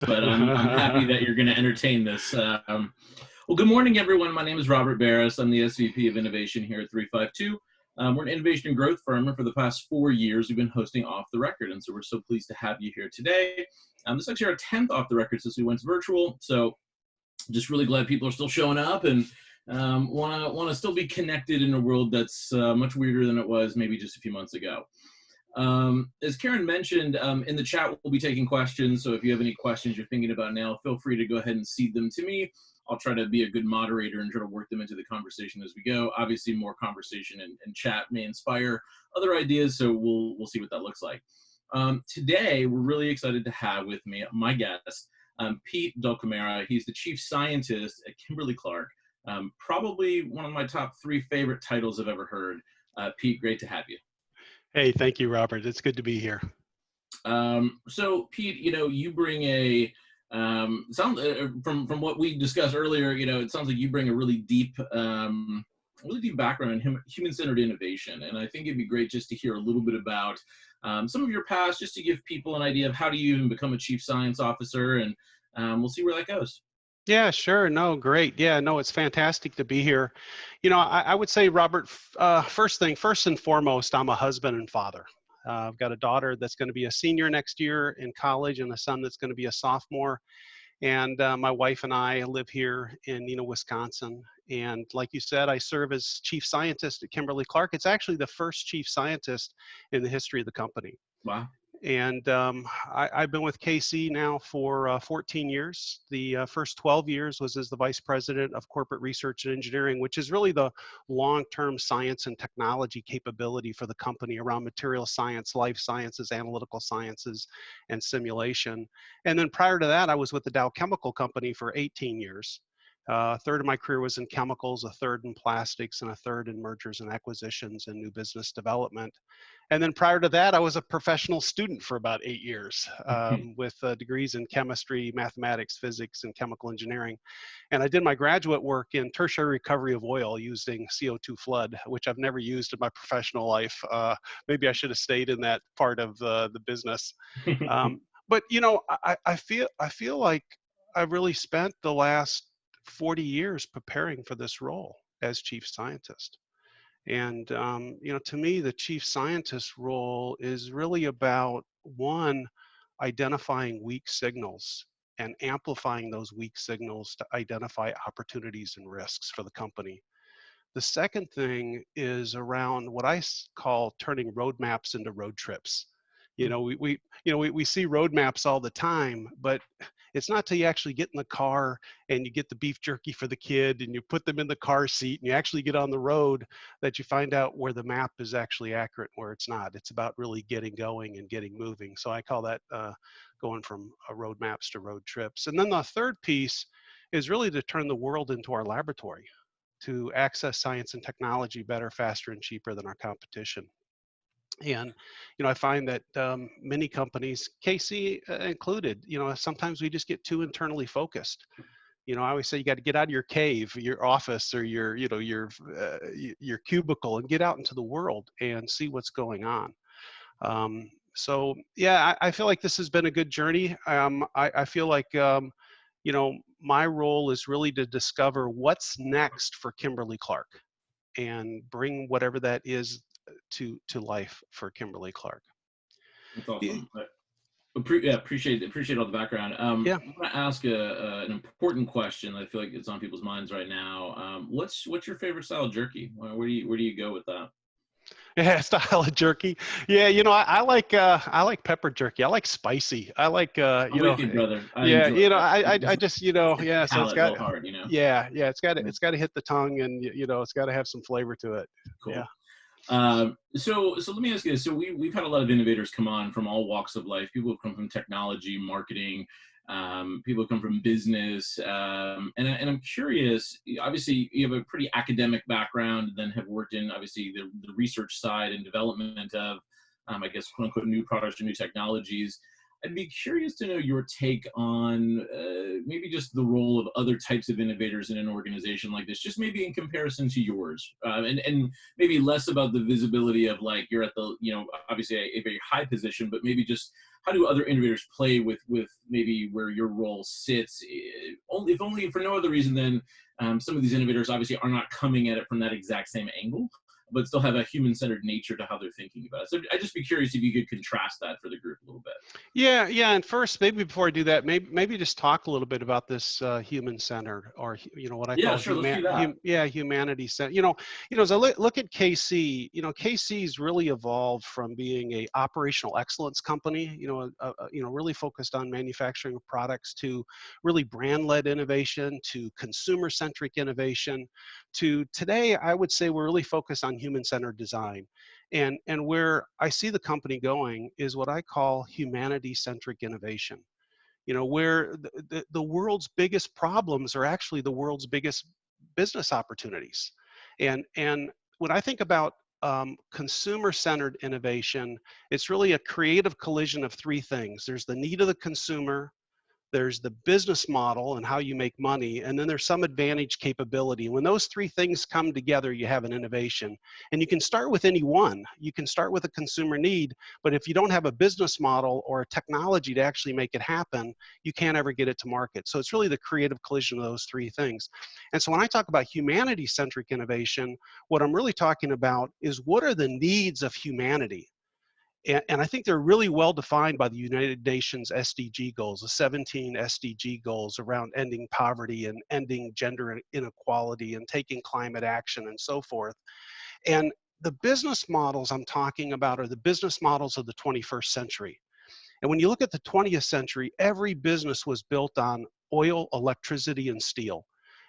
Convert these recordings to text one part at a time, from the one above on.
but I'm happy that you're going to entertain this. Well, good morning, everyone. My name is Robert Berris. I'm the SVP of Innovation here at 352. We're an innovation and growth firm, and for the past 4 years, we've been hosting Off the Record, and so we're so pleased to have you here today. This is actually our 10th Off the Record since we went virtual, so just really glad people are still showing up and want to still be connected in a world that's much weirder than it was maybe just a few months ago. As Karen mentioned, in the chat, we'll be taking questions. So if you have any questions you're thinking about now, feel free to go ahead and seed them to me. I'll try to be a good moderator and try to work them into the conversation as we go. Obviously, more conversation and chat may inspire other ideas, so we'll see what that looks like. Today, we're really excited to have with me my guest, Pete Dulcamara. He's the chief scientist at Kimberly-Clark. Probably one of my top 3 favorite titles I've ever heard. Pete, great to have you. Hey, thank you, Robert. It's good to be here. So Pete, you bring a from what we discussed earlier, it sounds like you bring a really deep background in human-centered innovation, and I think it'd be great just to hear a little bit about some of your past, just to give people an idea of how do you even become a chief science officer, and we'll see where that goes. Yeah, sure. No, great. Yeah, no, it's fantastic to be here. I would say, Robert, first and foremost, I'm a husband and father. I've got a daughter that's going to be a senior next year in college and a son that's going to be a sophomore. And my wife and I live here in Wisconsin. And like you said, I serve as chief scientist at Kimberly-Clark. It's actually the first chief scientist in the history of the company. Wow. And I've been with KC now for 14 years. The first 12 years was as the Vice President of Corporate Research and Engineering, which is really the long-term science and technology capability for the company around material science, life sciences, analytical sciences, and simulation. And then prior to that, I was with the Dow Chemical Company for 18 years. A third of my career was in chemicals, a third in plastics, and a third in mergers and acquisitions and new business development. And then prior to that, I was a professional student for about 8 years with degrees in chemistry, mathematics, physics, and chemical engineering. And I did my graduate work in tertiary recovery of oil using CO2 flood, which I've never used in my professional life. Maybe I should have stayed in that part of the business. But I feel like I've really spent the last 40 years preparing for this role as chief scientist. And, to me, the chief scientist role is really about, one, identifying weak signals and amplifying those weak signals to identify opportunities and risks for the company. The second thing is around what I call turning roadmaps into road trips. We see roadmaps all the time, but it's not till you actually get in the car and you get the beef jerky for the kid and you put them in the car seat and you actually get on the road that you find out where the map is actually accurate and where it's not. It's about really getting going and getting moving. So I call that going from roadmaps to road trips. And then the third piece is really to turn the world into our laboratory, to access science and technology better, faster, and cheaper than our competition. And, I find that many companies, KC included, sometimes we just get too internally focused. I always say you got to get out of your cave, your office, or your cubicle, and get out into the world and see what's going on. So yeah, I feel like this has been a good journey. I feel like my role is really to discover what's next for Kimberly-Clark and bring whatever that is to life for Kimberly-Clark. That's awesome. Appreciate all the background. Yeah. I'm going to ask an important question. I feel like it's on people's minds right now. What's your favorite style of jerky? Where do you go with that? Yeah, style of jerky. Yeah, I like pepper jerky. I like spicy. I like I'm with you, brother. I just yeah. So it's got hard, yeah. It's got to hit the tongue, and it's got to have some flavor to it. Cool. Yeah. So let me ask you this. So we've had a lot of innovators come on from all walks of life. People have come from technology, marketing. People come from business. And I'm curious, obviously you have a pretty academic background, and then have worked in obviously the research side and development of, I guess, quote unquote, new products or new technologies. I'd be curious to know your take on maybe just the role of other types of innovators in an organization like this, just maybe in comparison to yours, and maybe less about the visibility of like you're at the, obviously a very high position, but maybe just how do other innovators play with maybe where your role sits, only if only for no other reason than some of these innovators obviously are not coming at it from that exact same angle, but still have a human-centered nature to how they're thinking about it. So I'd just be curious if you could contrast that for the group a little bit. Yeah, yeah. And first, maybe before I do that, maybe just talk a little bit about this human-centered, or what I Yeah, call sure, let's do that. humanity-centered. As I look at KC, KC's really evolved from being a operational excellence company, really focused on manufacturing of products, to really brand-led innovation, to consumer-centric innovation, to today, I would say we're really focused on human-centered design. And where I see the company going is what I call humanity-centric innovation. Where the world's biggest problems are actually the world's biggest business opportunities. And when I think about consumer-centered innovation, it's really a creative collision of three things. There's the need of the consumer, there's the business model and how you make money, and then there's some advantage capability. When those three things come together, you have an innovation. And you can start with any one. You can start with a consumer need, but if you don't have a business model or a technology to actually make it happen, you can't ever get it to market. So it's really the creative collision of those three things. And so when I talk about humanity-centric innovation, what I'm really talking about is what are the needs of humanity? And I think they're really well defined by the United Nations SDG goals, the 17 SDG goals around ending poverty and ending gender inequality and taking climate action and so forth. And the business models I'm talking about are the business models of the 21st century. And when you look at the 20th century, every business was built on oil, electricity, and steel.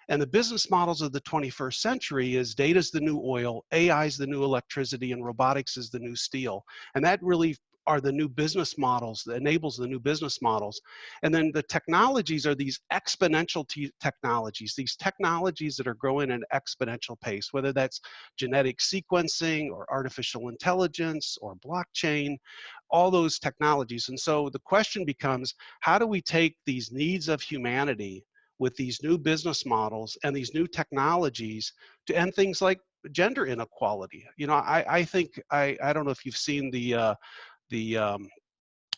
And the business models of the 21st century is data is the new oil, AI is the new electricity, and robotics is the new steel. And that really are the new business models, that enables the new business models. And then the technologies are these exponential technologies, these technologies that are growing at an exponential pace, whether that's genetic sequencing or artificial intelligence or blockchain, all those technologies. And so the question becomes, how do we take these needs of humanity with these new business models and these new technologies to end things like gender inequality? I think, I don't know if you've seen the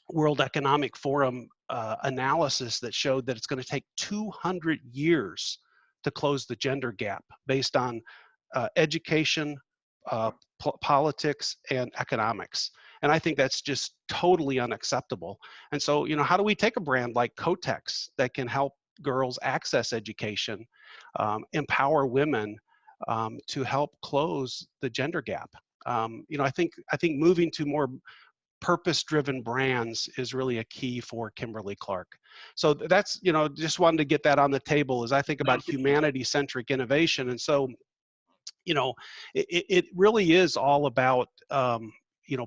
World Economic Forum analysis that showed that it's going to take 200 years to close the gender gap based on education, politics, and economics. And I think that's just totally unacceptable. And so, how do we take a brand like Kotex that can help girls access education, empower women to help close the gender gap? I think moving to more purpose-driven brands is really a key for Kimberly-Clark. So that's, just wanted to get that on the table as I think about humanity-centric innovation. And so, it really is all about,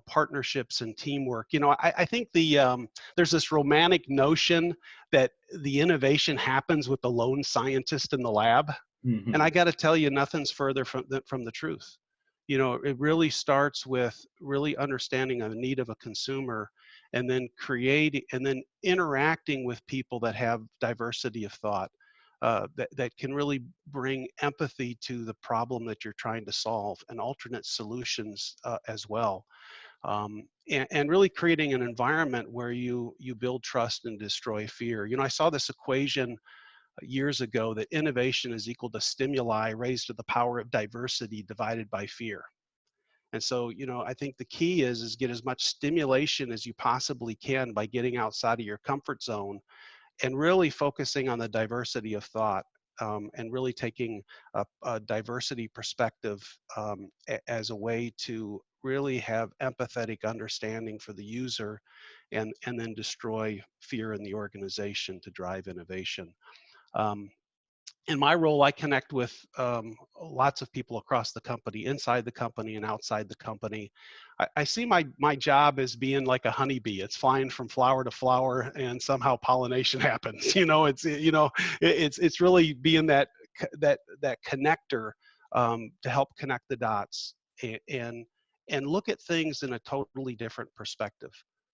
partnerships and teamwork. I think there's this romantic notion that the innovation happens with the lone scientist in the lab. Mm-hmm. And I got to tell you, nothing's further from the truth. It really starts with really understanding the need of a consumer, and then interacting with people that have diversity of thought, that can really bring empathy to the problem that you're trying to solve, and alternate solutions as well. And really creating an environment where you build trust and destroy fear. I saw this equation years ago that innovation is equal to stimuli raised to the power of diversity divided by fear. And so, I think the key is get as much stimulation as you possibly can by getting outside of your comfort zone and really focusing on the diversity of thought, and really taking a diversity perspective as a way to really have empathetic understanding for the user, and then destroy fear in the organization to drive innovation. In my role, I connect with lots of people across the company, inside the company and outside the company. I see my job as being like a honeybee. It's flying from flower to flower, and somehow pollination happens. It's really being that connector, to help connect the dots, and look at things in a totally different perspective.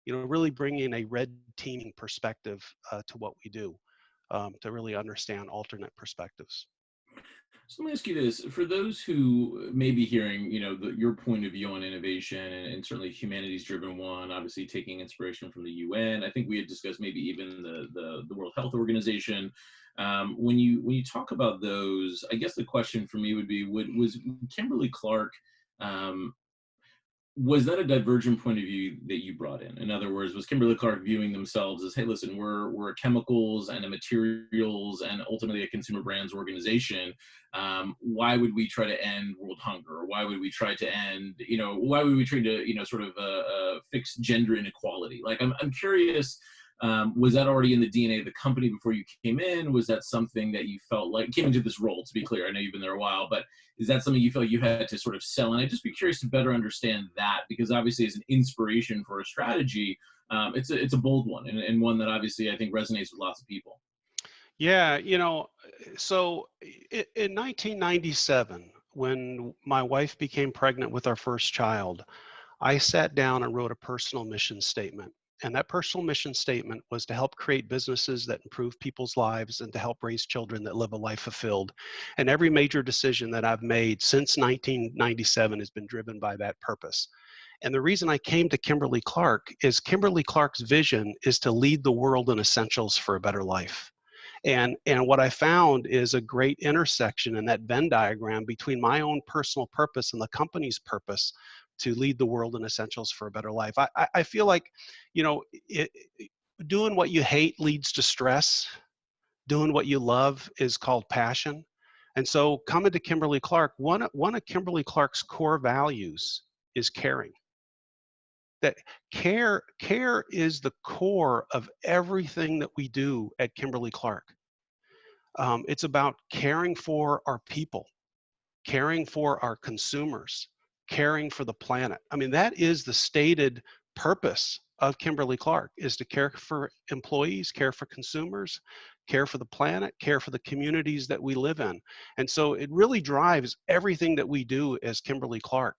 Really bringing a red teaming perspective to what we do. to really understand alternate perspectives. So let me ask you this: for those who may be hearing, your point of view on innovation, and certainly humanities-driven one, obviously taking inspiration from the UN. I think we had discussed maybe even the World Health Organization. When you talk about those, I guess the question for me would be: was Kimberly-Clark, was that a divergent point of view that you brought in? In other words, was Kimberly-Clark viewing themselves as, hey, listen, we're a chemicals and a materials and ultimately a consumer brands organization. Why would we try to end world hunger? Or why would we try to end, why would we try to, sort of fix gender inequality? Like, I'm curious, was that already in the DNA of the company before you came in? Was that something that you felt like came into this role, to be clear? I know you've been there a while, but is that something you felt you had to sort of sell? And I'd just be curious to better understand that, because obviously as an inspiration for a strategy, it's a bold one, and one that obviously I think resonates with lots of people. Yeah, so in 1997, when my wife became pregnant with our first child, I sat down and wrote a personal mission statement. And that personal mission statement was to help create businesses that improve people's lives and to help raise children that live a life fulfilled. And every major decision that I've made since 1997 has been driven by that purpose. And the reason I came to Kimberly-Clark is Kimberly-Clark's vision is to lead the world in essentials for a better life. And what I found is a great intersection in that Venn diagram between my own personal purpose and the company's purpose to lead the world in essentials for a better life. I feel like, you know, doing what you hate leads to stress. Doing what you love is called passion. And so coming to Kimberly-Clark, one of Kimberly-Clark's core values is caring. That care is the core of everything that we do at Kimberly-Clark. It's about caring for our people, caring for our consumers, caring for the planet. I mean, that is the stated purpose of Kimberly-Clark, is to care for employees, care for consumers, care for the planet, care for the communities that we live in. And so it really drives everything that we do as Kimberly-Clark.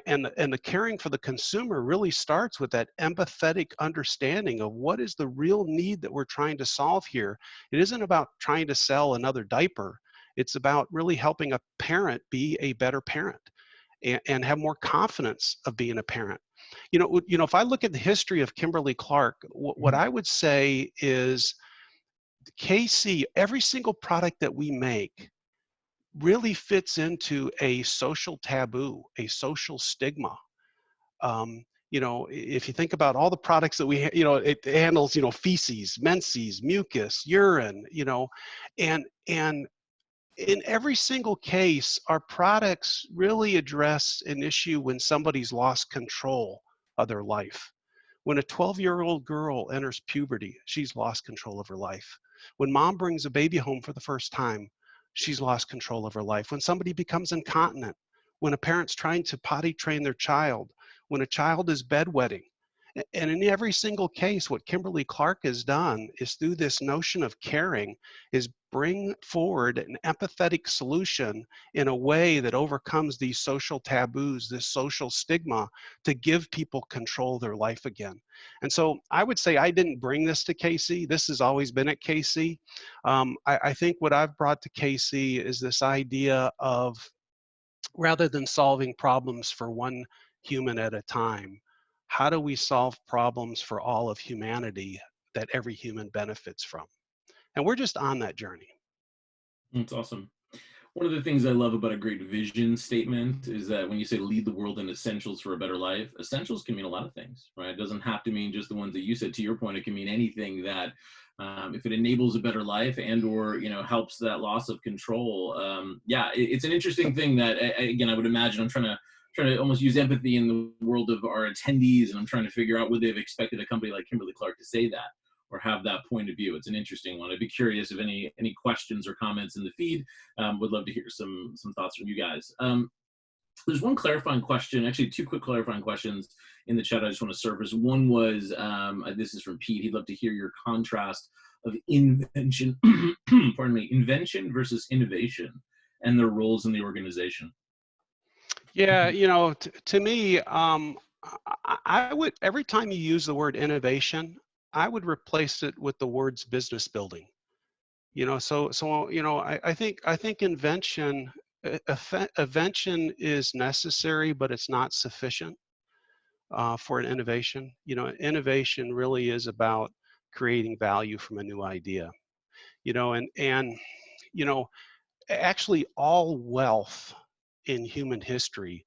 And the caring for the consumer really starts with that empathetic understanding of what is the real need that we're trying to solve here. It isn't about trying to sell another diaper. It's about really helping a parent be a better parent and have more confidence of being a parent. If I look at the history of Kimberly-Clark, what I would say is KC, every single product that we make really fits into a social taboo, a social stigma. If you think about all the products that it handles, feces, menses, mucus, urine, and in every single case, our products really address an issue when somebody's lost control of their life. When a 12-year-old girl enters puberty, she's lost control of her life. When mom brings a baby home for the first time, she's lost control of her life. When somebody becomes incontinent, when a parent's trying to potty train their child, when a child is bedwetting. And in every single case, what Kimberly-Clark has done is, through this notion of caring, is bring forward an empathetic solution in a way that overcomes these social taboos, this social stigma, to give people control of their life again. And so I would say I didn't bring this to KC. This has always been at KC. I think what I've brought to KC is this idea of, rather than solving problems for one human at a time, how do we solve problems for all of humanity that every human benefits from? And we're just on that journey. That's awesome. One of the things I love about a great vision statement is that when you say lead the world in essentials for a better life, essentials can mean a lot of things, right? It doesn't have to mean just the ones that you said. To your point, it can mean anything that, if it enables a better life and or helps that loss of control. It's an interesting thing that, again, I would imagine I'm trying to almost use empathy in the world of our attendees, and I'm trying to figure out would they have expected a company like Kimberly-Clark to say that or have that point of view. It's an interesting one. I'd be curious if any questions or comments in the feed. Would love to hear some thoughts from you guys. There's one clarifying question, actually two quick clarifying questions in the chat I just want to surface. One was, this is from Pete. He'd love to hear your contrast of invention, pardon me, invention versus innovation and their roles in the organization. Yeah, to me, I would, every time you use the word innovation, I would replace it with the words business building. I think invention is necessary, but it's not sufficient for an innovation. Innovation really is about creating value from a new idea. And you know, actually, all wealth in human history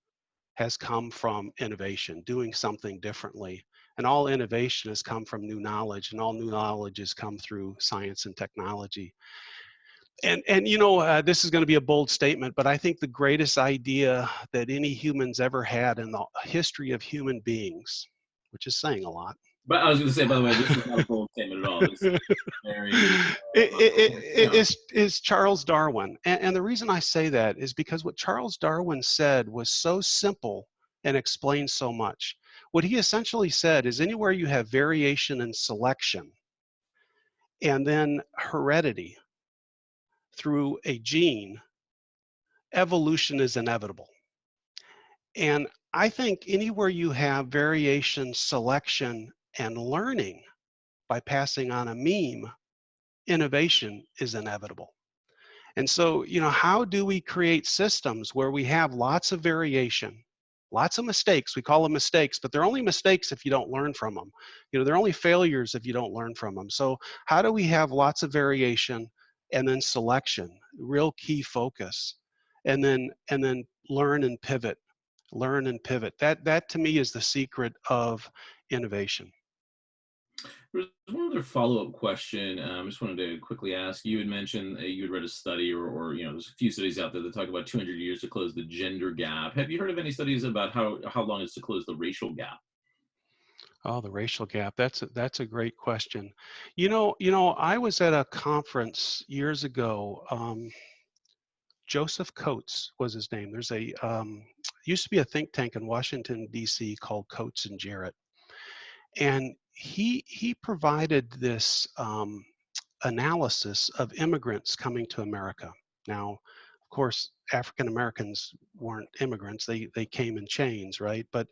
has come from innovation, doing something differently. And all innovation has come from new knowledge, and all new knowledge has come through science and technology. And this is going to be a bold statement, but I think the greatest idea that any humans ever had in the history of human beings, which is saying a lot. But I was going to say, by the way, this is not a bold statement at all. This is very, Is Charles Darwin. And the reason I say that is because what Charles Darwin said was so simple and explained so much. What he essentially said is anywhere you have variation and selection and then heredity through a gene, evolution is inevitable. And I think anywhere you have variation, selection, and learning by passing on a meme, innovation is inevitable. And so, how do we create systems where we have lots of variation, lots of mistakes? We call them mistakes, but they're only mistakes if you don't learn from them. They're only failures if you don't learn from them. So how do we have lots of variation and then selection, real key focus, and then learn and pivot. That to me is the secret of innovation. There's one other follow-up question. I just wanted to quickly ask. You had mentioned you had read a study, or there's a few studies out there that talk about 200 years to close the gender gap. Have you heard of any studies about how long it's to close the racial gap? Oh, the racial gap. That's a great question. I was at a conference years ago. Joseph Coates was his name. There's a used to be a think tank in Washington D.C. called Coates and Jarrett, and he provided this analysis of immigrants coming to America. Now, of course, African Americans weren't immigrants; they came in chains, right? But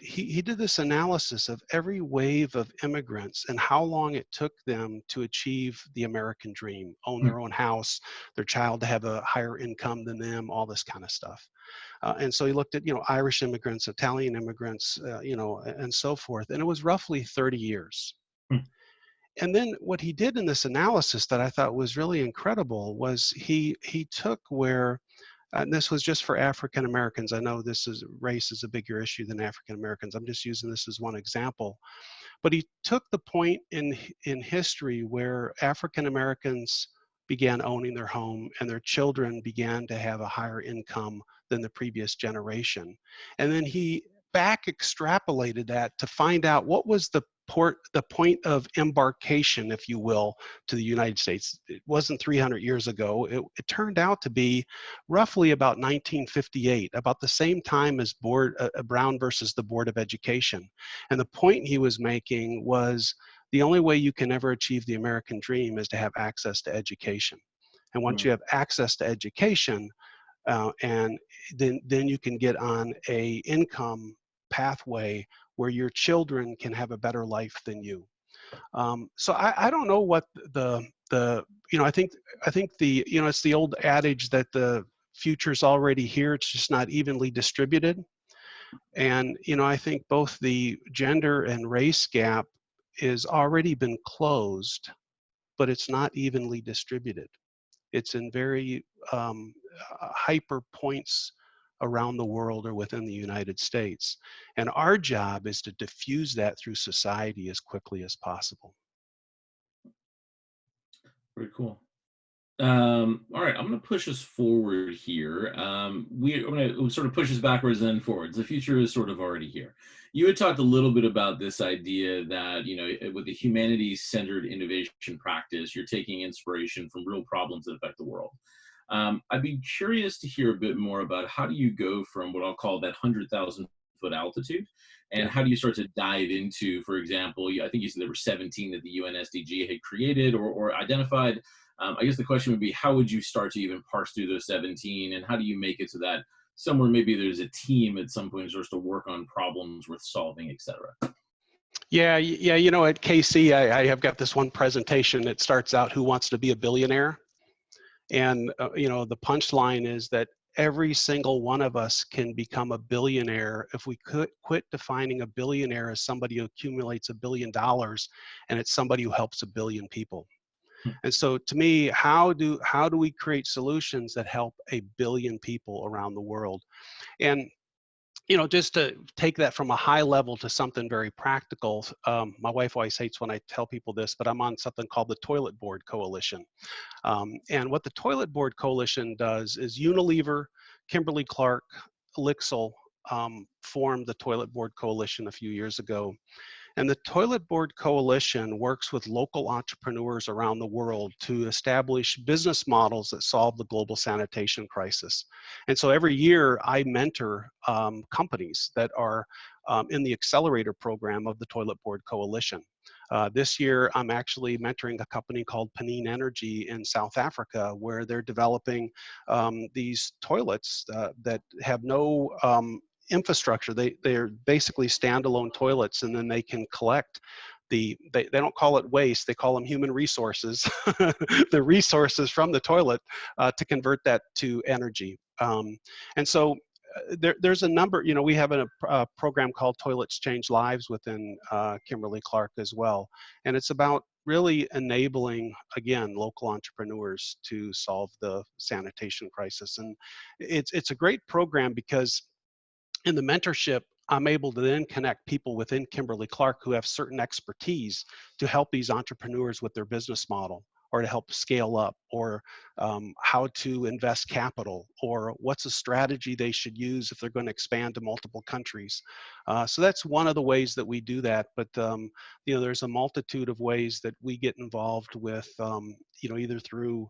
he did this analysis of every wave of immigrants and how long it took them to achieve the American dream, own their own house, their child to have a higher income than them, all this kind of stuff. And so he looked at Irish immigrants, Italian immigrants, and so forth, and it was roughly 30 years. And then what he did in this analysis that I thought was really incredible was he took where, and this was just for African Americans. I know race is a bigger issue than African Americans. I'm just using this as one example. But he took the point in history where African Americans began owning their home and their children began to have a higher income than the previous generation. And then he back extrapolated that to find out what was the point of embarkation, if you will, to the United States. It wasn't 300 years ago. It turned out to be roughly about 1958, about the same time as Brown versus the Board of Education. And the point he was making was the only way you can ever achieve the American dream is to have access to education. And once you have access to education, and then you can get on a income pathway where your children can have a better life than you. So I don't know what I think it's the old adage that the future's already here. It's just not evenly distributed. And I think both the gender and race gap is already been closed, but it's not evenly distributed. It's in very hyper points around the world or within the United States. And our job is to diffuse that through society as quickly as possible. Very cool. All right, I'm going to push us forward here. I'm going to sort of push us backwards and then forwards. The future is sort of already here. You had talked a little bit about this idea that, with the humanity-centered innovation practice, you're taking inspiration from real problems that affect the world. I'd be curious to hear a bit more about how do you go from what I'll call that 100,000-foot altitude, and how do you start to dive into, for example, I think you said there were 17 that the UN SDG had created or identified. I guess the question would be, how would you start to even parse through those 17, and how do you make it so that somewhere maybe there's a team at some point who starts to work on problems worth solving, et cetera? Yeah, you know, at KC, I have got this one presentation that starts out, "Who wants to be a billionaire?" And, you know, the punchline is that every single one of us can become a billionaire if we could quit defining a billionaire as somebody who accumulates $1 billion, and it's somebody who helps 1 billion people. And so to me, how do we create solutions that help 1 billion people around the world? And you know, just to take that from a high level to something very practical, my wife always hates when I tell people this, but I'm on something called the Toilet Board Coalition. And what the Toilet Board Coalition does is Unilever, Kimberly-Clark, Lixil formed the Toilet Board Coalition a few years ago. And the Toilet Board Coalition works with local entrepreneurs around the world to establish business models that solve the global sanitation crisis. And so every year I mentor companies that are in the accelerator program of the Toilet Board Coalition. This year, I'm actually mentoring a company called Panine Energy in South Africa, where they're developing these toilets that have no infrastructure. They're basically standalone toilets, and then they can collect they don't call it waste, they call them human resources, the resources from the toilet to convert that to energy. And so there's a number, you know, we have a program called Toilets Change Lives within Kimberly-Clark as well. And it's about really enabling, again, local entrepreneurs to solve the sanitation crisis. And it's a great program because in the mentorship, I'm able to then connect people within Kimberly-Clark who have certain expertise to help these entrepreneurs with their business model, or to help scale up, or how to invest capital, or what's a strategy they should use if they're going to expand to multiple countries. So that's one of the ways that we do that. But you know, there's a multitude of ways that we get involved with, you know, either through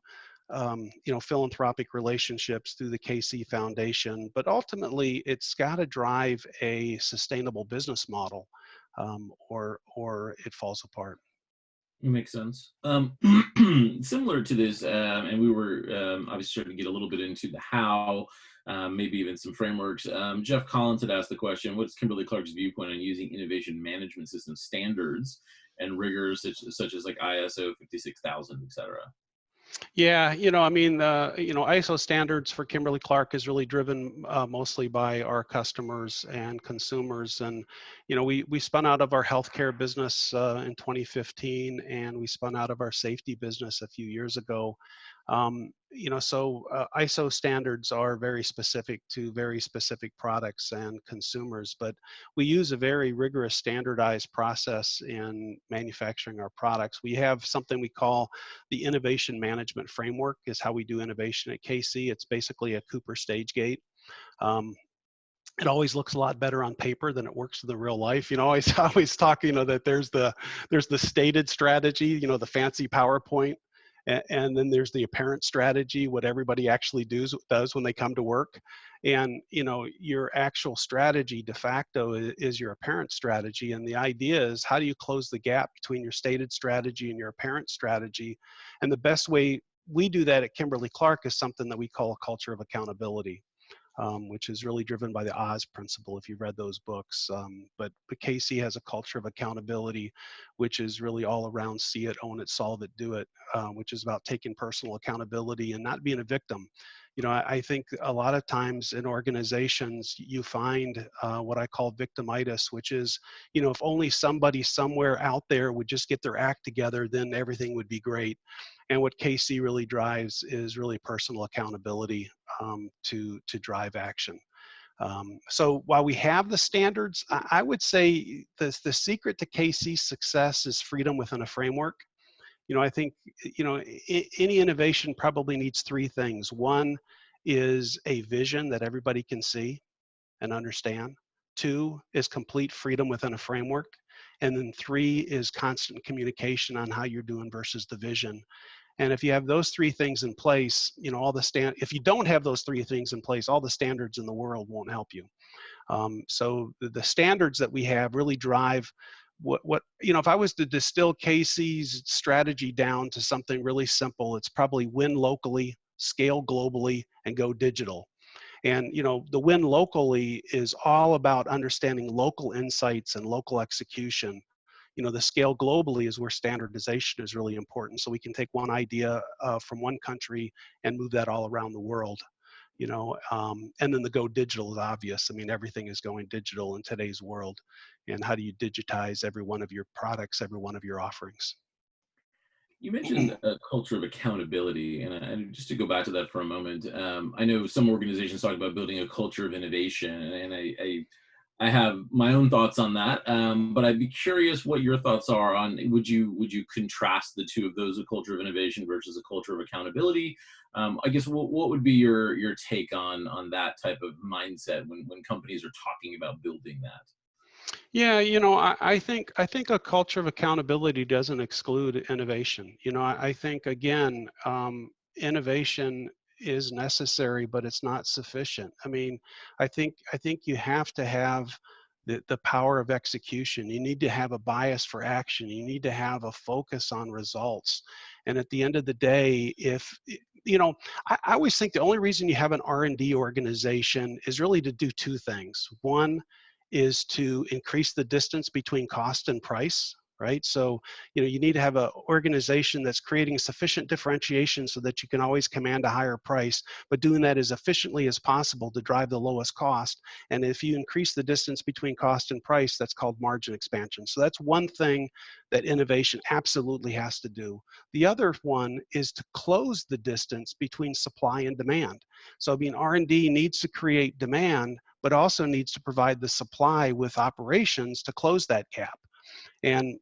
you know, philanthropic relationships through the KC Foundation, but ultimately it's got to drive a sustainable business model, or it falls apart. It makes sense. Similar to this, and we were obviously starting to get a little bit into the how, maybe even some frameworks. Jeff Collins had asked the question, what's Kimberly-Clark's viewpoint on using innovation management system standards and rigors such as like ISO 56000, et cetera? Yeah, you know, I mean, you know, ISO standards for Kimberly-Clark is really driven mostly by our customers and consumers. And, you know, we spun out of our healthcare business in 2015, and we spun out of our safety business a few years ago. You know, so ISO standards are very specific to very specific products and consumers, but we use a very rigorous standardized process in manufacturing our products. We have something we call the innovation management framework, is how we do innovation at KC. It's basically a Cooper stage gate. Um, it always looks a lot better on paper than it works in the real life. You know, I always talk, you know, that there's the stated strategy, you know, the fancy PowerPoint, and then there's the apparent strategy, what everybody actually does when they come to work. And, you know, your actual strategy de facto is your apparent strategy. And the idea is, how do you close the gap between your stated strategy and your apparent strategy? And the best way we do that at Kimberly-Clark is something that we call a culture of accountability. Which is really driven by the Oz principle, if you've read those books. But KC has a culture of accountability, which is really all around see it, own it, solve it, do it, which is about taking personal accountability and not being a victim. You know, I think a lot of times in organizations, you find what I call victimitis, which is, you know, if only somebody somewhere out there would just get their act together, then everything would be great. And what KC really drives is really personal accountability to drive action. So while we have the standards, I would say the secret to KC's success is freedom within a framework. You know, I think, you know, any innovation probably needs three things. One is a vision that everybody can see and understand. Two is complete freedom within a framework. And then three is constant communication on how you're doing versus the vision. And if you have those three things in place, you know, if you don't have those three things in place, all the standards in the world won't help you. So the standards that we have really drive what, you know, if I was to distill KC's strategy down to something really simple, it's probably win locally, scale globally, and go digital. And, you know, the win locally is all about understanding local insights and local execution. the scale globally is where standardization is really important. So we can take one idea from one country and move that all around the world. And then the go digital is obvious. I mean, everything is going digital in today's world. And how do you digitize every one of your products, every one of your offerings? You mentioned a culture of accountability, and just to go back to that for a moment, I know some organizations talk about building a culture of innovation, and I have my own thoughts on that. But I'd be curious what your thoughts are on would you contrast the two of those, a culture of innovation versus a culture of accountability? I guess what would be your take on that type of mindset when companies are talking about building that? Yeah, I think a culture of accountability doesn't exclude innovation. I think again, innovation is necessary, but it's not sufficient. I mean, I think you have to have the power of execution. You need to have a bias for action. You need to have a focus on results. And at the end of the day, if you know, I always think the only reason you have an R&D organization is really to do two things. One is to increase the distance between cost and price, right? So, you need to have an organization that's creating sufficient differentiation so that you can always command a higher price, but doing that as efficiently as possible to drive the lowest cost. And if you increase the distance between cost and price, that's called margin expansion. So that's one thing that innovation absolutely has to do. The other one is to close the distance between supply and demand. So, R&D needs to create demand, but also needs to provide the supply with operations to close that gap. And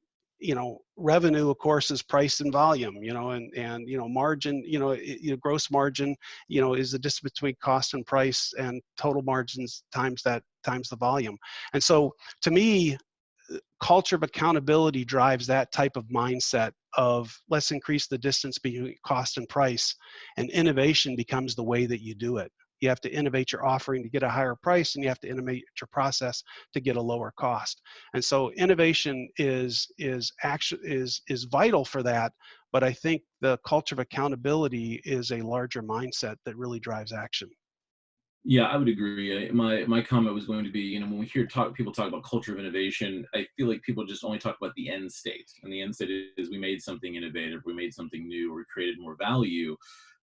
revenue, of course, is price and volume. And margin. Gross margin. Is the distance between cost and price, and total margins times the volume. And so, to me, culture of accountability drives that type of mindset of let's increase the distance between cost and price, and innovation becomes the way that you do it. You have to innovate your offering to get a higher price, and you have to innovate your process to get a lower cost. And so innovation is vital for that. But I think the culture of accountability is a larger mindset that really drives action. Yeah, I would agree. My comment was going to be, when we hear people talk about culture of innovation, I feel like people just only talk about the end state, and the end state is we made something innovative, we made something new, or we created more value.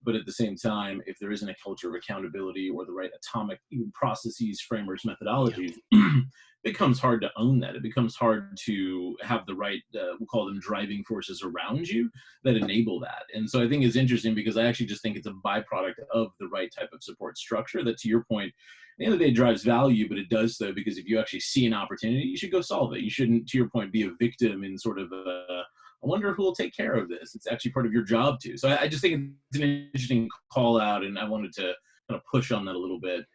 But at the same time, if there isn't a culture of accountability or the right atomic even processes, frameworks, Yeah. methodologies, it becomes hard to own that. It becomes hard to have the right, we'll call them driving forces around you that enable that. And so I think it's interesting because I actually just think it's a byproduct of the right type of support structure that, to your point, at the end of the day, drives value, but it does so because if you actually see an opportunity, you should go solve it. You shouldn't, to your point, be a victim in sort of I wonder who will take care of this. It's actually part of your job too. So I just think it's an interesting call out, and I wanted to kind of push on that a little bit.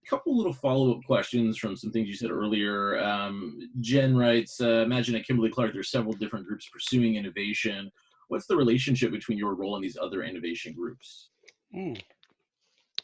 Couple little follow-up questions from some things you said earlier. Jen writes, imagine at Kimberly-Clark, there's several different groups pursuing innovation. What's the relationship between your role and these other innovation groups? Mm.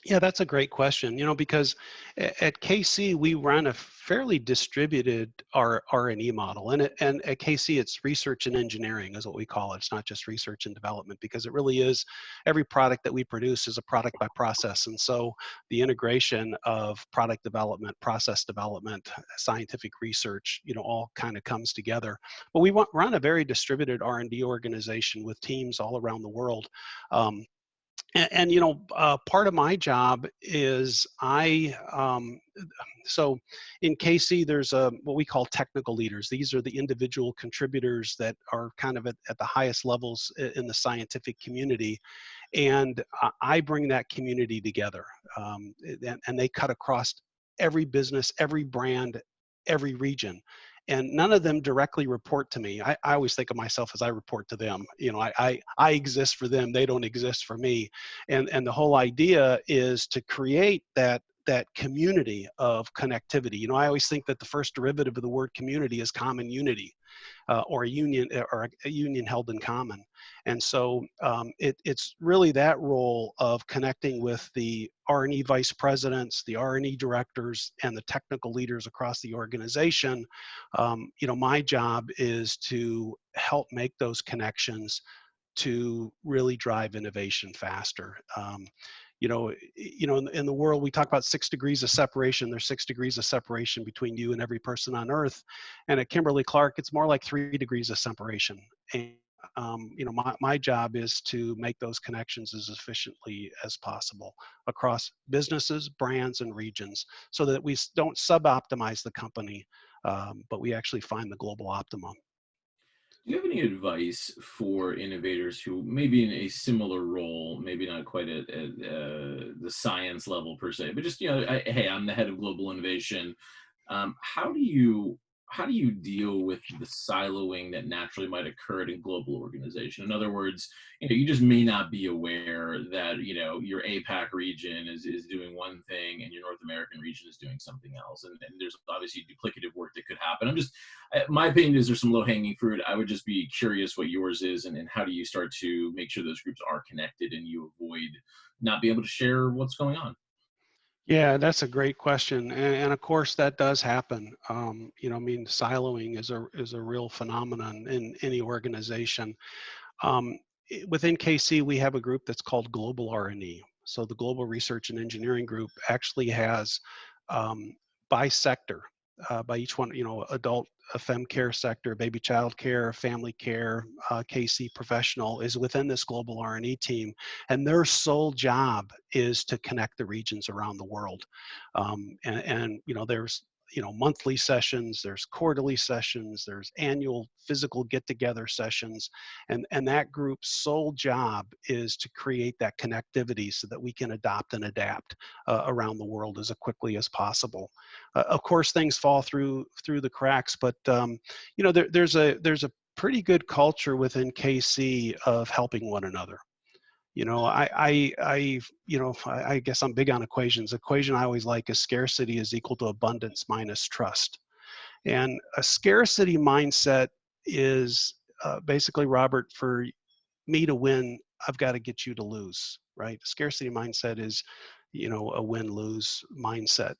Yeah, that's a great question. Because at KC we run a fairly distributed R&E model, and at KC it's research and engineering is what we call it. It's not just research and development, because it really is every product that we produce is a product by process, and so the integration of product development, process development, scientific research, all kind of comes together. But we run a very distributed R&D organization with teams all around the world. And part of my job is so in KC there's what we call technical leaders. These are the individual contributors that are kind of at the highest levels in the scientific community, and I bring that community together, and they cut across every business, every brand, every region. And none of them directly report to me. I always think of myself as I report to them. I exist for them. They don't exist for me. And the whole idea is to create that community of connectivity. I always think that the first derivative of the word community is common unity, or a union held in common. And so it's really that role of connecting with the R&E vice presidents, the R&E directors, and the technical leaders across the organization. My job is to help make those connections to really drive innovation faster. In the world, we talk about 6 degrees of separation. There's 6 degrees of separation between you and every person on earth. And at Kimberly-Clark, it's more like 3 degrees of separation. And, my job is to make those connections as efficiently as possible across businesses, brands, and regions so that we don't sub-optimize the company, but we actually find the global optimum. Do you have any advice for innovators who may be in a similar role, maybe not quite at the science level per se, but just, hey, I'm the head of global innovation. Um, how do you how do you deal with the siloing that naturally might occur at a global organization? In other words, you just may not be aware that your APAC region is doing one thing and your North American region is doing something else, and there's obviously duplicative work that could happen. My opinion is there's some low hanging fruit. I would just be curious what yours is, and how do you start to make sure those groups are connected and you avoid not being able to share what's going on? Yeah, that's a great question, and of course that does happen. Siloing is a real phenomenon in any organization. Within KC, we have a group that's called Global R&E. So the Global Research and Engineering Group actually has um, by sector, by each one, adult fem care sector, baby child care, family care, KC professional is within this Global R&E team, and their sole job is to connect the regions around the world. There's monthly sessions, there's quarterly sessions, there's annual physical get-together sessions, and that group's sole job is to create that connectivity so that we can adopt and adapt around the world as quickly as possible. Of course, things fall through the cracks, but there's a pretty good culture within KC of helping one another. I guess I'm big on equations. Equation I always like is scarcity is equal to abundance minus trust. And a scarcity mindset is basically, Robert, for me to win, I've got to get you to lose, right? A scarcity mindset is, a win-lose mindset.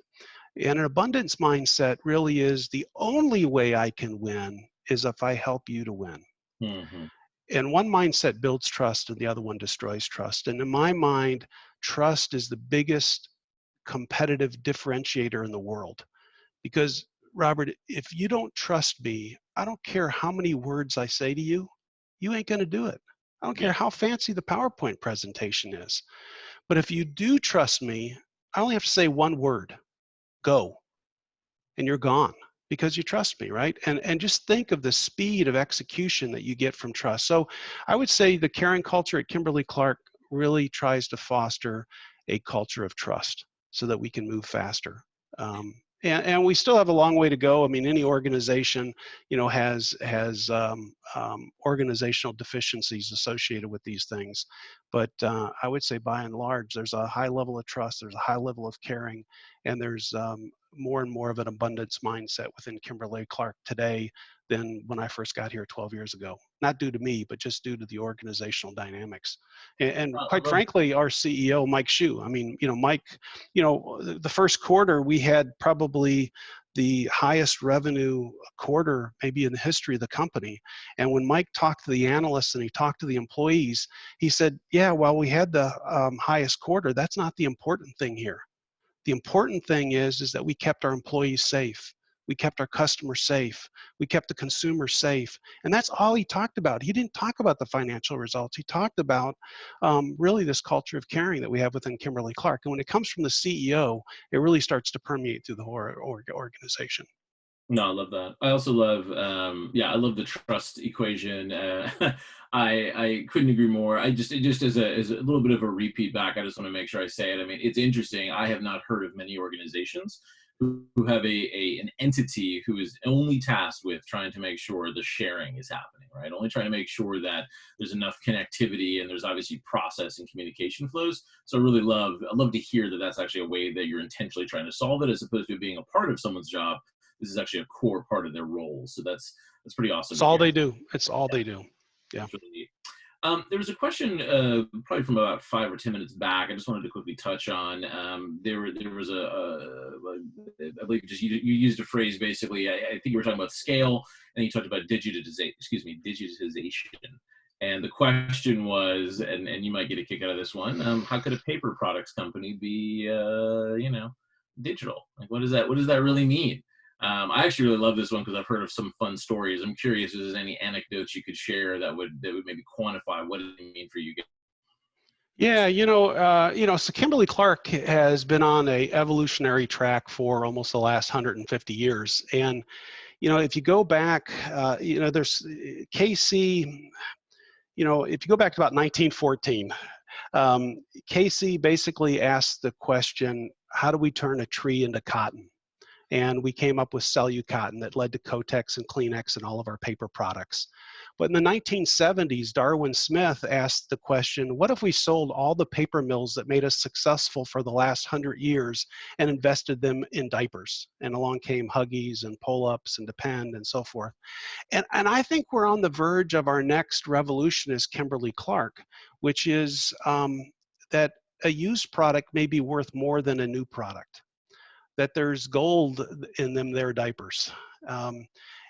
And an abundance mindset really is the only way I can win is if I help you to win. Hmm. And one mindset builds trust and the other one destroys trust. And in my mind, trust is the biggest competitive differentiator in the world. Because, Robert, if you don't trust me, I don't care how many words I say to you, you ain't going to do it. I don't care Yeah. how fancy the PowerPoint presentation is. But if you do trust me, I only have to say one word, go, and you're gone because you trust me, right? And just think of the speed of execution that you get from trust. So I would say the caring culture at Kimberly-Clark really tries to foster a culture of trust so that we can move faster. And we still have a long way to go. I mean, any organization, has organizational deficiencies associated with these things. But I would say, by and large, there's a high level of trust, there's a high level of caring, and there's more and more of an abundance mindset within Kimberly-Clark today than when I first got here 12 years ago. Not due to me, but just due to the organizational dynamics. And I quite love frankly, our CEO, Mike Hsu, I mean, Mike, the first quarter we had probably the highest revenue quarter maybe in the history of the company. And when Mike talked to the analysts and he talked to the employees, he said, yeah, while we had the highest quarter, that's not the important thing here. The important thing is that we kept our employees safe. We kept our customers safe. We kept the consumer safe. And that's all he talked about. He didn't talk about the financial results. He talked about really this culture of caring that we have within Kimberly-Clark. And when it comes from the CEO, it really starts to permeate through the whole organization. No, I love that. I also love, I love the trust equation. I couldn't agree more. It just as a little bit of a repeat back. I just want to make sure I say it. I mean, it's interesting. I have not heard of many organizations who have an entity who is only tasked with trying to make sure the sharing is happening, right? Only trying to make sure that there's enough connectivity and there's obviously process and communication flows. So I love to hear that that's actually a way that you're intentionally trying to solve it, as opposed to it being a part of someone's job. This is actually a core part of their role. So that's pretty awesome It's to all hear. they do. It's all they do. Yeah. It's really neat. There was a question probably from about 5 or 10 minutes back. I just wanted to quickly touch on. There was I believe just you used a phrase basically. I think you were talking about scale, and you talked about digitization. And the question was, and you might get a kick out of this one, how could a paper products company be, digital? Like, what does that really mean? I actually really love this one because I've heard of some fun stories. I'm curious if there's any anecdotes you could share that would maybe quantify what does it mean for you guys. Yeah, so Kimberly-Clark has been on a evolutionary track for almost the last 150 years. And, if you go back, there's KC, if you go back to about 1914, KC basically asked the question, how do we turn a tree into cotton? And we came up with Cellucotton that led to Kotex and Kleenex and all of our paper products. But in the 1970s, Darwin Smith asked the question, what if we sold all the paper mills that made us successful for the last 100 years and invested them in diapers? And along came Huggies and Pull-Ups and Depend and so forth. And I think we're on the verge of our next revolution as Kimberly-Clark, which is that a used product may be worth more than a new product, that there's gold in them, their diapers. Um,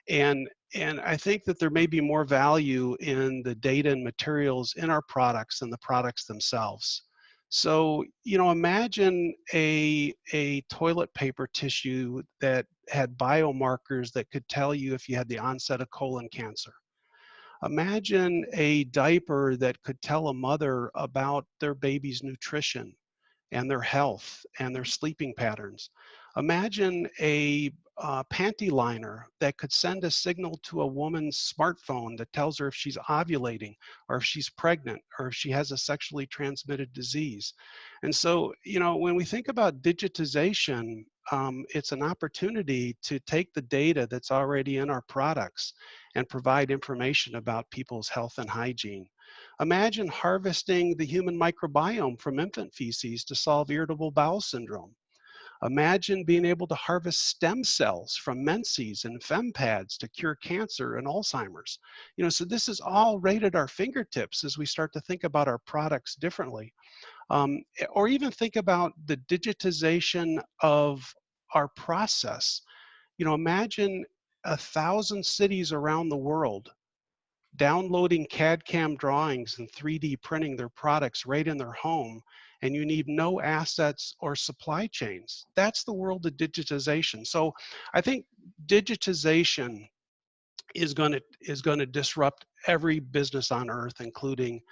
and I think that there may be more value in the data and materials in our products than the products themselves. So, imagine a toilet paper tissue that had biomarkers that could tell you if you had the onset of colon cancer. Imagine a diaper that could tell a mother about their baby's nutrition and their health and their sleeping patterns. Imagine a panty liner that could send a signal to a woman's smartphone that tells her if she's ovulating or if she's pregnant or if she has a sexually transmitted disease. And so, when we think about digitization, it's an opportunity to take the data that's already in our products and provide information about people's health and hygiene. Imagine harvesting the human microbiome from infant feces to solve irritable bowel syndrome. Imagine being able to harvest stem cells from menses and fempads to cure cancer and Alzheimer's. So this is all right at our fingertips as we start to think about our products differently. Or even think about the digitization of our process. Imagine 1,000 cities around the world downloading CAD/CAM drawings and 3D printing their products right in their home, and you need no assets or supply chains. That's the world of digitization. So I think digitization is going to disrupt every business on earth, including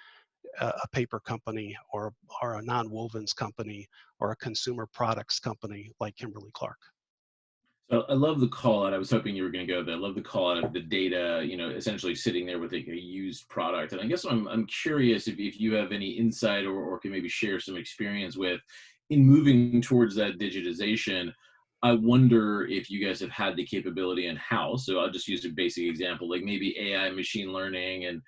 a paper company or a non-wovens company or a consumer products company like Kimberly-Clark. So I love the call out. I was hoping you were going to go there. I love the call out of the data, essentially sitting there with a used product. And I guess I'm curious if you have any insight or can maybe share some experience with in moving towards that digitization. I wonder if you guys have had the capability in house. So I'll just use a basic example, like maybe AI, machine learning, and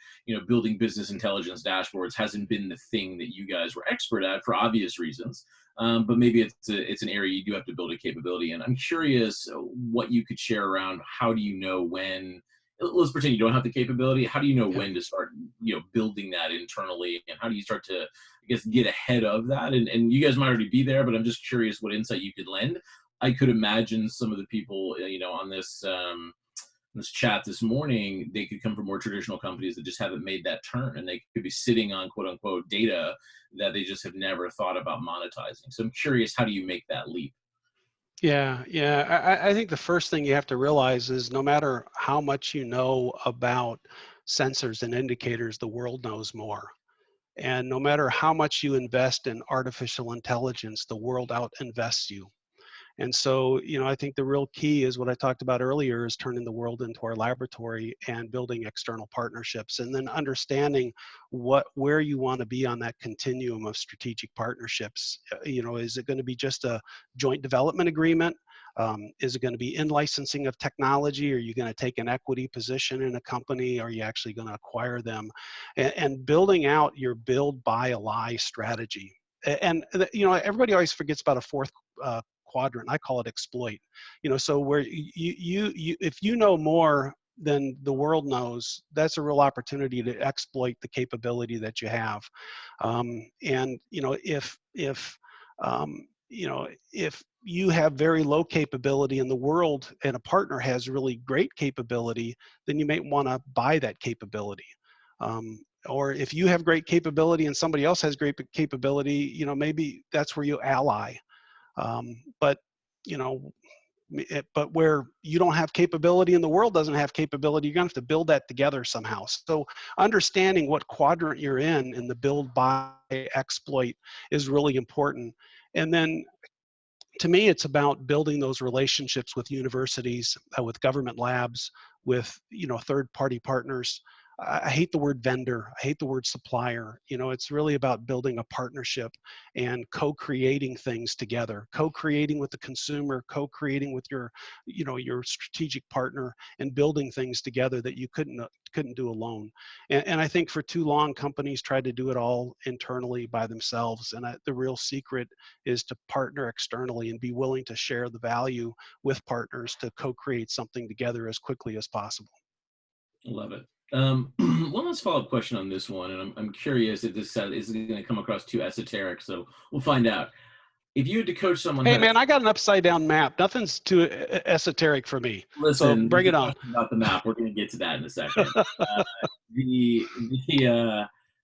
building business intelligence dashboards hasn't been the thing that you guys were expert at for obvious reasons. But maybe it's an area you do have to build a capability in. I'm curious what you could share around how do you know when. Let's pretend you don't have the capability. How do you know when to start, building that internally, and how do you start to, I guess, get ahead of that? And you guys might already be there, but I'm just curious what insight you could lend. I could imagine some of the people, on this chat this morning, they could come from more traditional companies that just haven't made that turn, and they could be sitting on quote unquote data that they just have never thought about monetizing. So I'm curious, how do you make that leap? Yeah. I think the first thing you have to realize is no matter how much you know about sensors and indicators, the world knows more. And no matter how much you invest in artificial intelligence, the world out invests you. And so, I think the real key is what I talked about earlier, is turning the world into our laboratory and building external partnerships, and then understanding where you want to be on that continuum of strategic partnerships. Is it going to be just a joint development agreement? Is it going to be in licensing of technology? Are you going to take an equity position in a company? Are you actually going to acquire them? And building out your build, buy, ally strategy. And everybody always forgets about a fourth quadrant. I call it exploit. So where you if you know more than the world knows, that's a real opportunity to exploit the capability that you have. And if you have very low capability in the world and a partner has really great capability, then you may want to buy that capability. or if you have great capability and somebody else has great capability, you know, maybe that's where you ally. But, you know, but where you don't have capability and the world doesn't have capability, you're gonna have to build that together somehow. So understanding what quadrant you're in the build, buy, exploit is really important. And then to me, it's about building those relationships with universities, with government labs, with, you know, third-party partners. I hate the word vendor. I hate the word supplier. You know, it's really about building a partnership and co-creating things together, co-creating with the consumer, co-creating with your, you know, your strategic partner, and building things together that you couldn't do alone. And I think for too long, companies tried to do it all internally by themselves. And the real secret is to partner externally and be willing to share the value with partners to co-create something together as quickly as possible. Love it. One last follow-up question on this one, and I'm curious if this is going to come across too esoteric, so we'll find out. If you had to coach someone Hey how to man, I got an upside down map. Nothing's too esoteric for me. So listen, bring there's a it on. question about the map. We're going to get to that in a second. The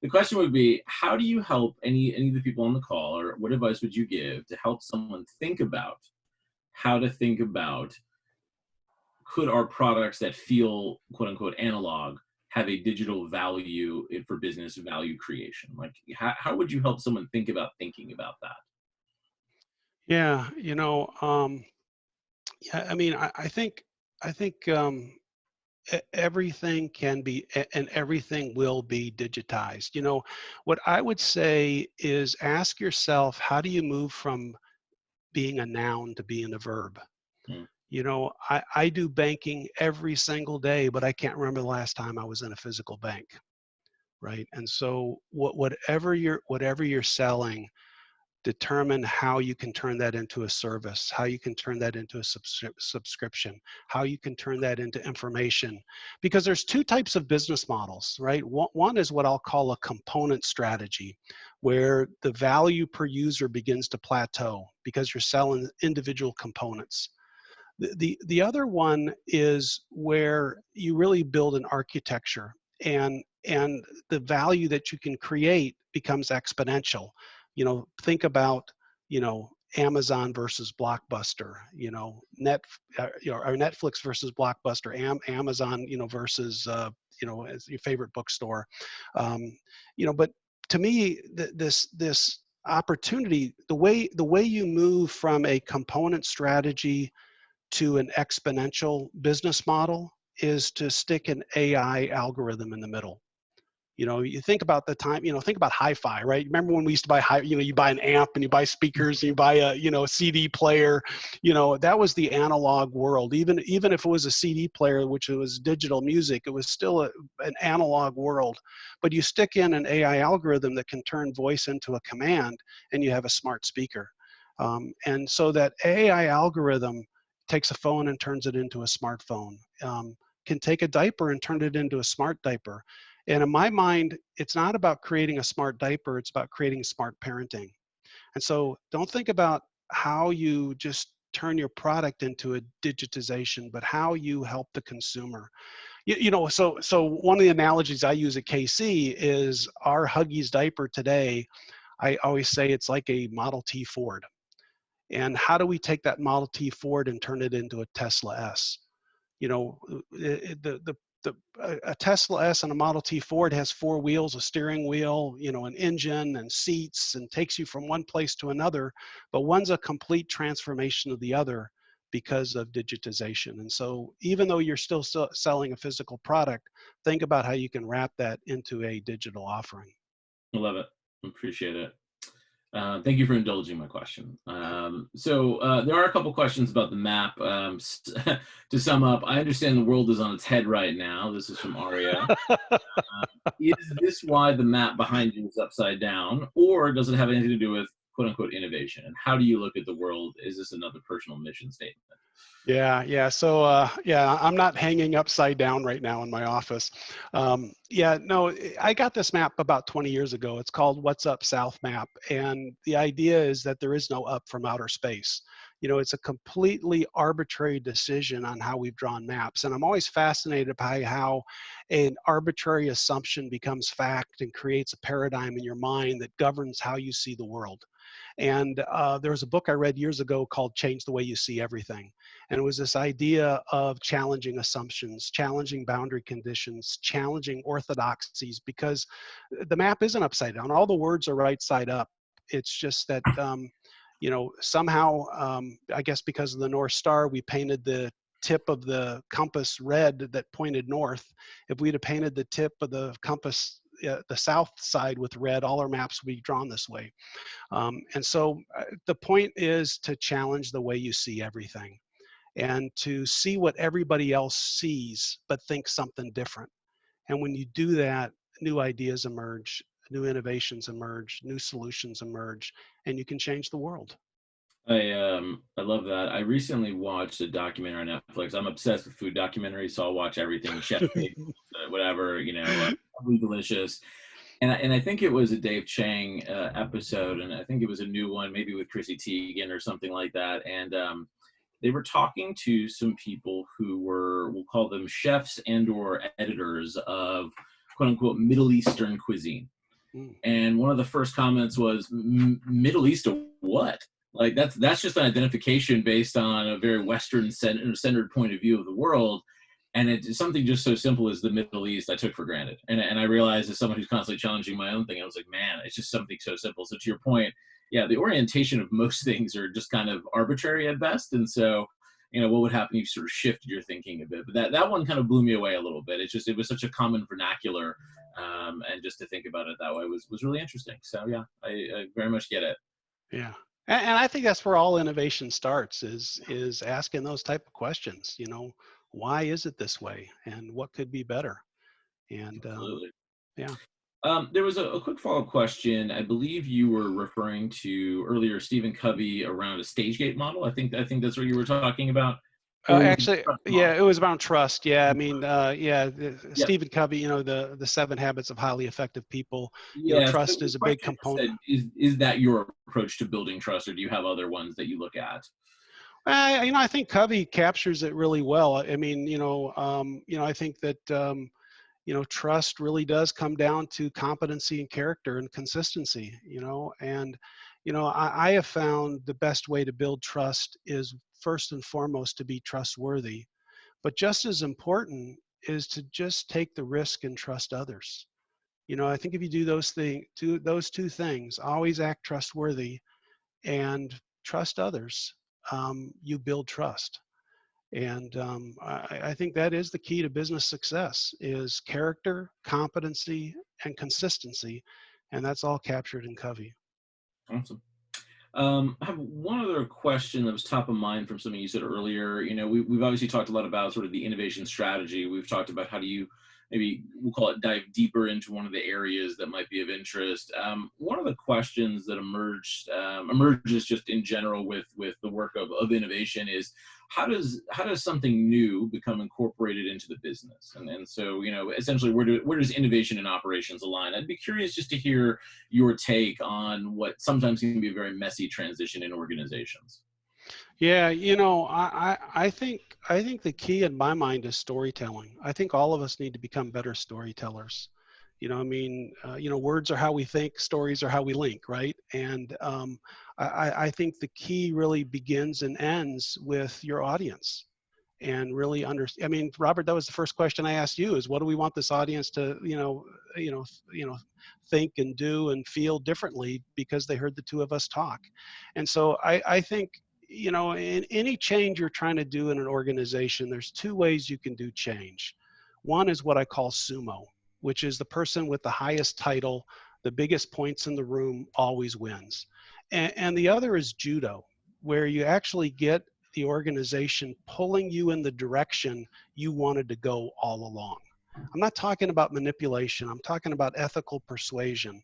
the question would be, how do you help any of the people on the call, or what advice would you give to help someone think about how to think about, could our products that feel quote unquote analog have a digital value for business value creation? Like, how would you help someone think about thinking about that? Yeah, you know, yeah, I mean, I think everything can be and everything will be digitized. You know, what I would say is ask yourself, how do you move from being a noun to being a verb? Hmm. You know, I do banking every single day, but I can't remember the last time I was in a physical bank, right? And so whatever you're selling, determine how you can turn that into a service, how you can turn that into a subscription, how you can turn that into information. Because there's two types of business models, right? One is what I'll call a component strategy, where the value per user begins to plateau because you're selling individual components. The other one is where you really build an architecture, and the value that you can create becomes exponential. You know, think about, you know, Amazon versus Blockbuster, you know, or Netflix versus Blockbuster, Amazon, you know, versus, you know, as your favorite bookstore. Um, you know, but to me, this opportunity, the way you move from a component strategy to an exponential business model is to stick an AI algorithm in the middle. You know, you think about the time, you know, think about hi-fi, right? Remember when we used to buy you know, you buy an amp and you buy speakers and you buy a, you know, a CD player, you know, that was the analog world. Even if it was a CD player, which was digital music, it was still an analog world. But you stick in an AI algorithm that can turn voice into a command, and you have a smart speaker. And so that AI algorithm takes a phone and turns it into a smartphone, can take a diaper and turn it into a smart diaper. And in my mind, it's not about creating a smart diaper, it's about creating smart parenting. And so don't think about how you just turn your product into a digitization, but how you help the consumer. You know, so one of the analogies I use at KC is our Huggies diaper today. I always say it's like a Model T Ford. And how do we take that Model T Ford and turn it into a Tesla S? You know, a Tesla S and a Model T Ford has four wheels, a steering wheel, you know, an engine and seats, and takes you from one place to another. But one's a complete transformation of the other because of digitization. And so even though you're still selling a physical product, think about how you can wrap that into a digital offering. I love it. Appreciate it. Thank you for indulging my question. There are a couple questions about the map. To sum up, I understand the world is on its head right now. This is from Aria. Is this why the map behind you is upside down, or does it have anything to do with quote unquote innovation? And how do you look at the world? Is this another personal mission statement? Yeah. So, yeah, I'm not hanging upside down right now in my office. Yeah, no, I got this map about 20 years ago. It's called What's Up South Map. And the idea is that there is no up from outer space. It's a completely arbitrary decision on how we've drawn maps. And I'm always fascinated by how an arbitrary assumption becomes fact and creates a paradigm in your mind that governs how you see the world. And there was a book I read years ago called Change the Way You See Everything. And it was this idea of challenging assumptions, challenging boundary conditions, challenging orthodoxies, because the map isn't upside down. All the words are right side up. It's just that, somehow, I guess because of the North Star, we painted the tip of the compass red that pointed north. If we'd have painted the tip of the compass, the south side with red, all our maps would be drawn this way. And so the point is to challenge the way you see everything and to see what everybody else sees, but think something different. And when you do that, new ideas emerge, new innovations emerge, new solutions emerge, and you can change the world. I love that. I recently watched a documentary on Netflix. I'm obsessed with food documentaries, so I'll watch everything, Chef Table, whatever, Totally Delicious. And I think it was a Dave Chang episode, and I think it was a new one, maybe with Chrissy Teigen or something like that. And they were talking to some people who were, we'll call them chefs and or editors of quote unquote Middle Eastern cuisine. And one of the first comments was, Middle East of what? Like that's just an identification based on a very Western centered point of view of the world. And it's something just so simple as the Middle East I took for granted. And I realized as someone who's constantly challenging my own thing, I was like, man, it's just something so simple. So to your point, yeah, the orientation of most things are just kind of arbitrary at best. And so, what would happen if you sort of shifted your thinking a bit? But that one kind of blew me away a little bit. It was such a common vernacular. And just to think about it that way was really interesting. So yeah, I very much get it. Yeah. And I think that's where all innovation starts is asking those type of questions, why is it this way and what could be better? And Absolutely. yeah. There was a quick follow-up question. I believe you were referring to earlier Stephen Covey around a stage gate model. I think that's what you were talking about. Or was it Actually, trust yeah, model? it was about trust. Yeah, I mean, Yep. Stephen Covey, the 7 habits of highly effective people. Yeah. So Trust the is a big question component. said, is that your approach to building trust, or do you have other ones that you look at? I think Covey captures it really well. I mean, I think that trust really does come down to competency and character and consistency. And I have found the best way to build trust is first and foremost to be trustworthy. But just as important is to just take the risk and trust others. I think if you do those two things, always act trustworthy and trust others, you build trust. And I think that is the key to business success is character, competency, and consistency. And that's all captured in Covey. Awesome. I have one other question that was top of mind from something you said earlier. We've obviously talked a lot about sort of the innovation strategy. We've talked about how do you, maybe we'll call it, dive deeper into one of the areas that might be of interest. One of the questions that emerges just in general with the work of innovation is how does something new become incorporated into the business? And so, essentially, where does innovation and operations align? I'd be curious just to hear your take on what sometimes can be a very messy transition in organizations. Yeah, I think the key in my mind is storytelling. I think all of us need to become better storytellers. Words are how we think, stories are how we link, right? And I think the key really begins and ends with your audience and really understand. I mean, Robert, that was the first question I asked you is what do we want this audience to, think and do and feel differently because they heard the two of us talk. And so I think, in any change you're trying to do in an organization, there's 2 ways you can do change. One is what I call sumo, which is the person with the highest title, the biggest points in the room always wins. And the other is judo, where you actually get the organization pulling you in the direction you wanted to go all along. I'm not talking about manipulation. I'm talking about ethical persuasion.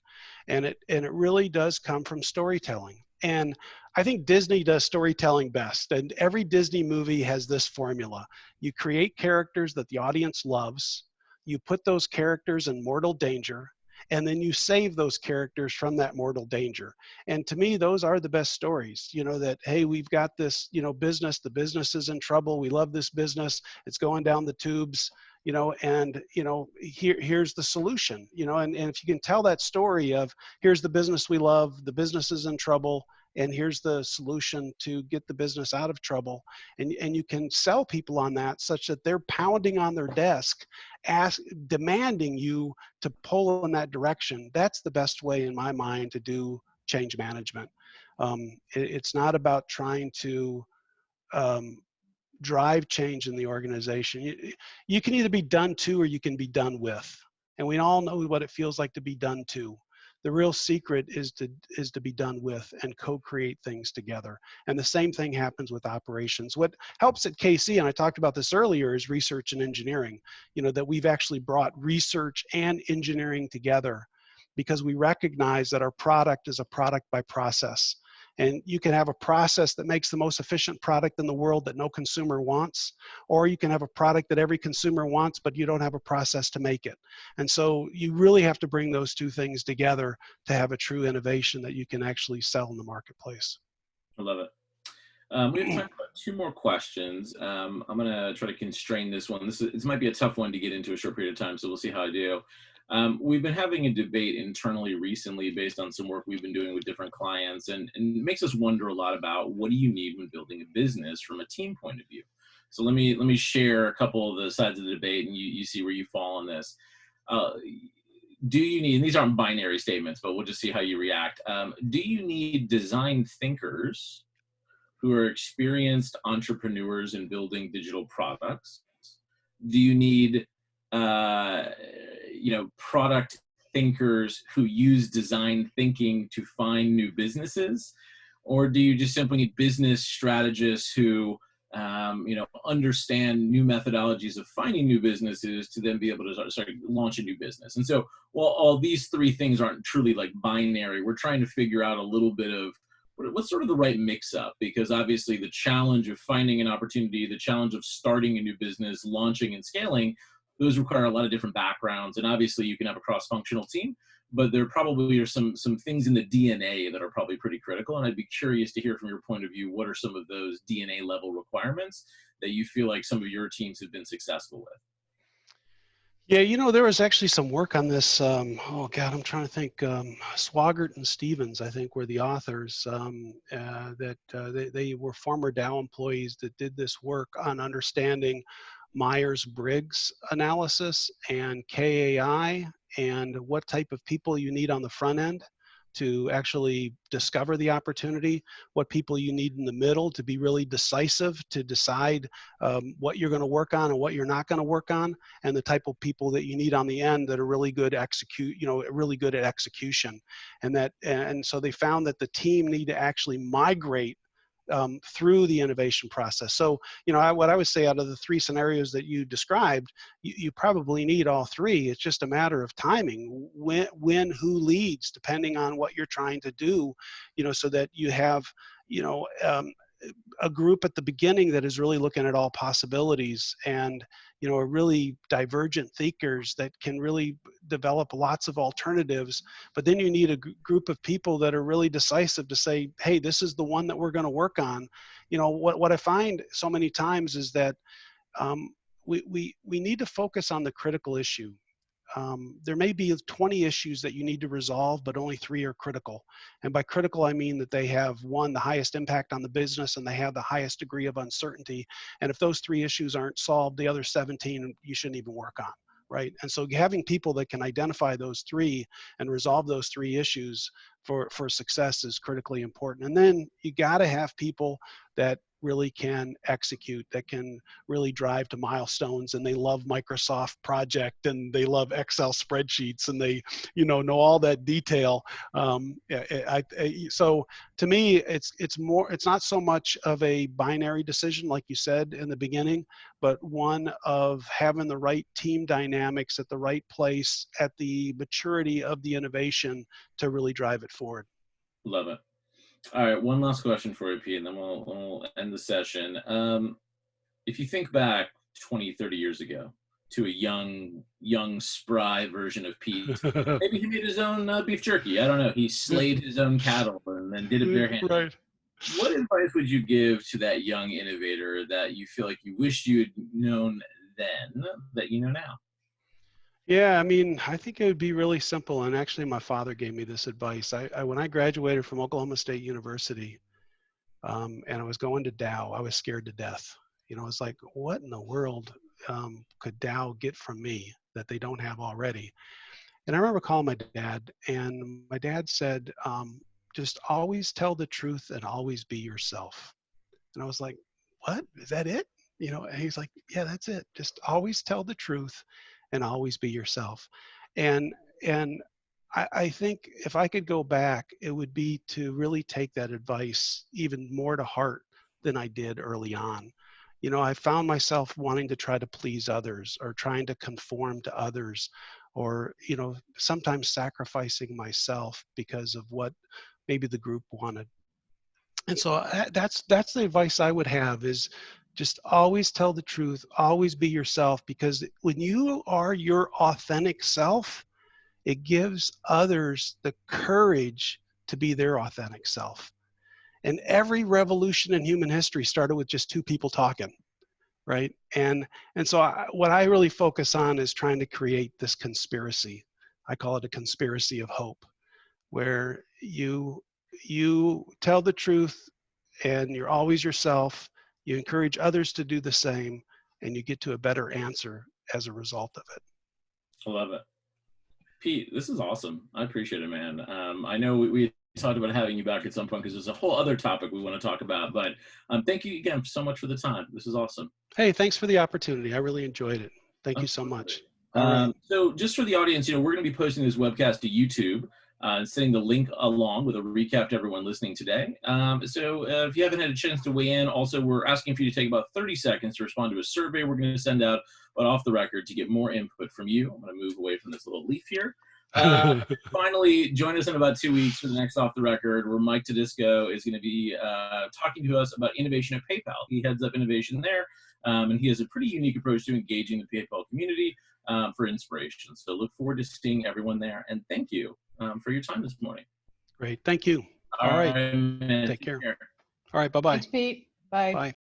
And it really does come from storytelling. And I think Disney does storytelling best. And every Disney movie has this formula. You create characters that the audience loves. You put those characters in mortal danger. and then you save those characters from that mortal danger. And to me, those are the best stories, that, hey, we've got this, business, the business is in trouble. We love this business. It's going down the tubes, and, here's the solution, and if you can tell that story of, here's the business we love, the business is in trouble, and here's the solution to get the business out of trouble. And you can sell people on that such that they're pounding on their desk, demanding you to pull in that direction. That's the best way, in my mind, to do change management. It's not about trying to drive change in the organization. You can either be done to or you can be done with. And we all know what it feels like to be done to. The real secret is to be done with and co-create things together. And the same thing happens with operations. What helps at KC, and I talked about this earlier, is research and engineering. That we've actually brought research and engineering together because we recognize that our product is a product by process. And you can have a process that makes the most efficient product in the world that no consumer wants, or you can have a product that every consumer wants, but you don't have a process to make it. And so you really have to bring those two things together to have a true innovation that you can actually sell in the marketplace. I love it. We have time for 2 more questions. I'm going to try to constrain this one. This might be a tough one to get into a short period of time, so we'll see how I do. We've been having a debate internally recently based on some work we've been doing with different clients, and it makes us wonder a lot about what do you need when building a business from a team point of view. So let me share a couple of the sides of the debate, and you see where you fall on this. Do you need, and these aren't binary statements, but we'll just see how you react. Do you need design thinkers who are experienced entrepreneurs in building digital products? Do you need product thinkers who use design thinking to find new businesses? Or do you just simply need business strategists who understand new methodologies of finding new businesses to then be able to start launch a new business? And so while all these 3 things aren't truly like binary, we're trying to figure out a little bit of what's sort of the right mix up, because obviously the challenge of finding an opportunity, the challenge of starting a new business, launching and scaling, those require a lot of different backgrounds. And obviously you can have a cross-functional team, but there probably are some things in the DNA that are probably pretty critical. And I'd be curious to hear from your point of view, what are some of those DNA level requirements that you feel like some of your teams have been successful with? Yeah, there was actually some work on this. Oh God, I'm trying to think. Swigert and Stevens, I think, were the authors. They were former Dow employees that did this work on understanding Myers-Briggs analysis and KAI, and what type of people you need on the front end to actually discover the opportunity, what people you need in the middle to be really decisive, to decide what you're going to work on and what you're not going to work on, and the type of people that you need on the end that are really good really good at execution. And so they found that the team need to actually migrate through the innovation process. So, what I would say, out of the 3 scenarios that you described, you probably need all 3. It's just a matter of timing, when who leads, depending on what you're trying to do, so that you have, a group at the beginning that is really looking at all possibilities, and are really divergent thinkers that can really develop lots of alternatives. But then you need a group of people that are really decisive to say, hey, this is the one that we're going to work on. What I find so many times is that we need to focus on the critical issue. There may be 20 issues that you need to resolve, but only 3 are critical. And by critical, I mean that they have, 1, the highest impact on the business, and they have the highest degree of uncertainty. And if those 3 issues aren't solved, the other 17 you shouldn't even work on, right? And so having people that can identify those 3 and resolve those 3 issues for success is critically important. And then you got to have people that really can execute, that can really drive to milestones, and they love Microsoft Project, and they love Excel spreadsheets, and they know all that detail. So to me, it's not so much of a binary decision, like you said in the beginning, but one of having the right team dynamics at the right place at the maturity of the innovation to really drive it forward. Love it. All right, one last question for you, Pete, and then we'll end the session. If you think back 20, 30 years ago, to a young, spry version of Pete. Maybe he made his own beef jerky. I don't know. He slayed his own cattle and then did it barehanded. Right. What advice would you give to that young innovator that you feel like you wished you had known then that you know now? Yeah, I mean, I think it would be really simple. And actually, my father gave me this advice. When I graduated from Oklahoma State University, and I was going to Dow, I was scared to death. You know, I was like, what in the world could Dow get from me that they don't have already? And I remember calling my dad, and my dad said, just always tell the truth and always be yourself. And I was like, what? Is that it? You know, and he's like, yeah, that's it. Just always tell the truth and always be yourself. And and I think if I could go back, it would be to really take that advice even more to heart than I did early on. You know, I found myself wanting to try to please others or trying to conform to others or, you know, sometimes sacrificing myself because of what maybe the group wanted. And so that's the advice I would have is just always tell the truth, always be yourself, because when you are your authentic self, it gives others the courage to be their authentic self. And every revolution in human history started with just two people talking, right? And so what I really focus on is trying to create this conspiracy. I call it a conspiracy of hope, where you tell the truth and you're always yourself. You encourage others to do the same, and you get to a better answer as a result of it. I love it. Pete, this is awesome. I appreciate it, man. I know we talked about having you back at some point because there's a whole other topic we want to talk about, but thank you again so much for the time. This is awesome. Hey, thanks for the opportunity. I really enjoyed it. Thank you so much. All right. So just for the audience, we're going to be posting this webcast to YouTube, sending the link along with a recap to everyone listening today. So if you haven't had a chance to weigh in, also we're asking for you to take about 30 seconds to respond to a survey we're going to send out, but off the record to get more input from you. I'm going to move away from this little leaf here. Finally, join us in about 2 weeks for the next Off the Record, where Mike Tedisco is going to be talking to us about innovation at PayPal. He heads up innovation there, and he has a pretty unique approach to engaging the PayPal community for inspiration. So look forward to seeing everyone there, and thank you for your time this morning. Great. Thank you. All right. Man, take care. All right. Bye-bye. Thanks, Pete. Bye. Bye.